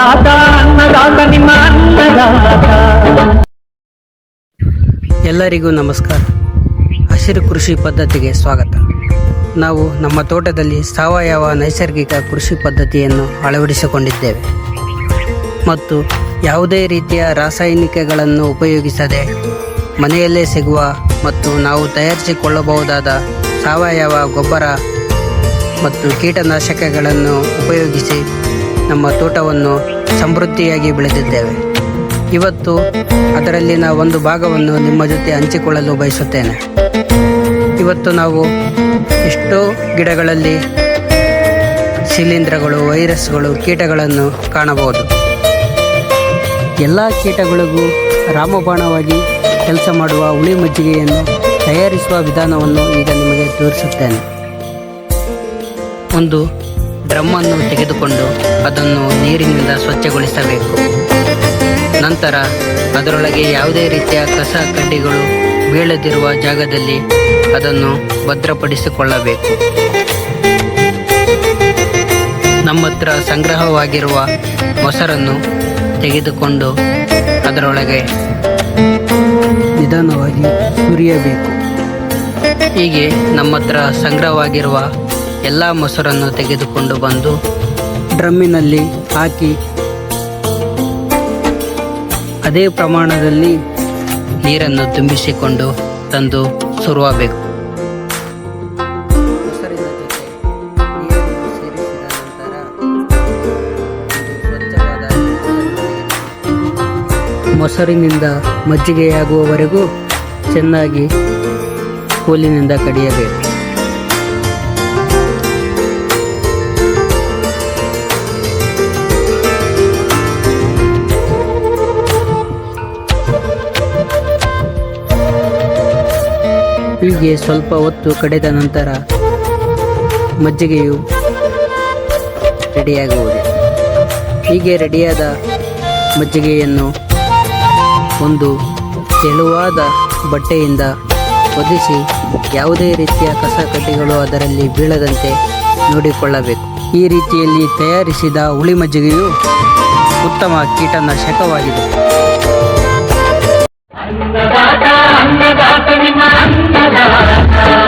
ಅನ್ನದಾತ ಅನ್ನದಾತ ನಿಮ್ಮ ಅನ್ನದಾತ. ಎಲ್ಲರಿಗೂ ನಮಸ್ಕಾರ. ಹಸಿರು ಕೃಷಿ ಪದ್ಧತಿಗೆ ಸ್ವಾಗತ. ನಾವು ನಮ್ಮ ತೋಟದಲ್ಲಿ ಸಾವಯವ ನೈಸರ್ಗಿಕ ಕೃಷಿ ಪದ್ಧತಿಯನ್ನು ಅಳವಡಿಸಿಕೊಂಡಿದ್ದೇವೆ ಮತ್ತು ಯಾವುದೇ ರೀತಿಯ ರಾಸಾಯನಿಕಗಳನ್ನು ಉಪಯೋಗಿಸದೆ ಮನೆಯಲ್ಲೇ ಸಿಗುವ ಮತ್ತು ನಾವು ತಯಾರಿಸಿಕೊಳ್ಳಬಹುದಾದ ಸಾವಯವ ಗೊಬ್ಬರ ಮತ್ತು ಕೀಟನಾಶಕಗಳನ್ನು ಉಪಯೋಗಿಸಿ ನಮ್ಮ ತೋಟವನ್ನು ಸಮೃದ್ಧಿಯಾಗಿ ಬೆಳೆದಿದ್ದೇವೆ. ಇವತ್ತು ಅದರಲ್ಲಿನ ಒಂದು ಭಾಗವನ್ನು ನಿಮ್ಮ ಜೊತೆ ಹಂಚಿಕೊಳ್ಳಲು ಬಯಸುತ್ತೇನೆ. ಇವತ್ತು ನಾವು ಎಷ್ಟೋ ಗಿಡಗಳಲ್ಲಿ ಶಿಲೀಂಧ್ರಗಳು, ವೈರಸ್ಗಳು, ಕೀಟಗಳನ್ನು ಕಾಣಬಹುದು. ಎಲ್ಲ ಕೀಟಗಳಿಗೂ ರಾಮಬಾಣವಾಗಿ ಕೆಲಸ ಮಾಡುವ ಹುಳಿ ಮಜ್ಜಿಗೆಯನ್ನು ತಯಾರಿಸುವ ವಿಧಾನವನ್ನು ಈಗ ನಿಮಗೆ ತೋರಿಸುತ್ತೇನೆ. ಒಂದು ಡ್ರಮ್ಮನ್ನು ತೆಗೆದುಕೊಂಡು ಅದನ್ನು ನೀರಿನಿಂದ ಸ್ವಚ್ಛಗೊಳಿಸಬೇಕು. ನಂತರ ಅದರೊಳಗೆ ಯಾವುದೇ ರೀತಿಯ ಕಸ ಕಡ್ಡಿಗಳು ಬೀಳದಿರುವ ಜಾಗದಲ್ಲಿ ಅದನ್ನು ಭದ್ರಪಡಿಸಿಕೊಳ್ಳಬೇಕು. ನಮ್ಮ ಹತ್ರ ಸಂಗ್ರಹವಾಗಿರುವ ಮೊಸರನ್ನು ತೆಗೆದುಕೊಂಡು ಅದರೊಳಗೆ ನಿಧಾನವಾಗಿ ಸುರಿಯಬೇಕು. ಹೀಗೆ ನಮ್ಮ ಹತ್ರ ಸಂಗ್ರಹವಾಗಿರುವ ಎಲ್ಲ ಮೊಸರನ್ನು ತೆಗೆದುಕೊಂಡು ಬಂದು ಡ್ರಮ್ಮಿನಲ್ಲಿ ಹಾಕಿ ಅದೇ ಪ್ರಮಾಣದಲ್ಲಿ ನೀರನ್ನು ತುಂಬಿಸಿಕೊಂಡು ತಂದು ಸುರುವಬೇಕು. ಮೊಸರಿನ ಜೊತೆ ನೀರನ್ನು ಸೇರಿಸಿದ ನಂತರ ಸ್ವಚ್ಛವಾದ ಮೊಸರಿನಿಂದ ಮಜ್ಜಿಗೆಯಾಗುವವರೆಗೂ ಚೆನ್ನಾಗಿ ಕೋಲಿನಿಂದ ಕಡಿಯಬೇಕು. ಹೀಗೆ ಸ್ವಲ್ಪ ಹೊತ್ತು ಕಡೆದ ನಂತರ ಮಜ್ಜಿಗೆಯು ರೆಡಿಯಾಗುವುದು. ಹೀಗೆ ರೆಡಿಯಾದ ಮಜ್ಜಿಗೆಯನ್ನು ಒಂದು ತೆಳುವಾದ ಬಟ್ಟೆಯಿಂದ ಒದಿಸಿ ಯಾವುದೇ ರೀತಿಯ ಕಸ ಕಡ್ಡಿಗಳು ಅದರಲ್ಲಿ ಬೀಳದಂತೆ ನೋಡಿಕೊಳ್ಳಬೇಕು. ಈ ರೀತಿಯಲ್ಲಿ ತಯಾರಿಸಿದ ಹುಳಿ ಮಜ್ಜಿಗೆಯು ಉತ್ತಮ ಕೀಟನಾಶಕವಾಗಿದೆ. ಅನ್ನದಾತ ಅನ್ನದಾತ ನಿಮ್ಮ ಅನ್ನದಾತ.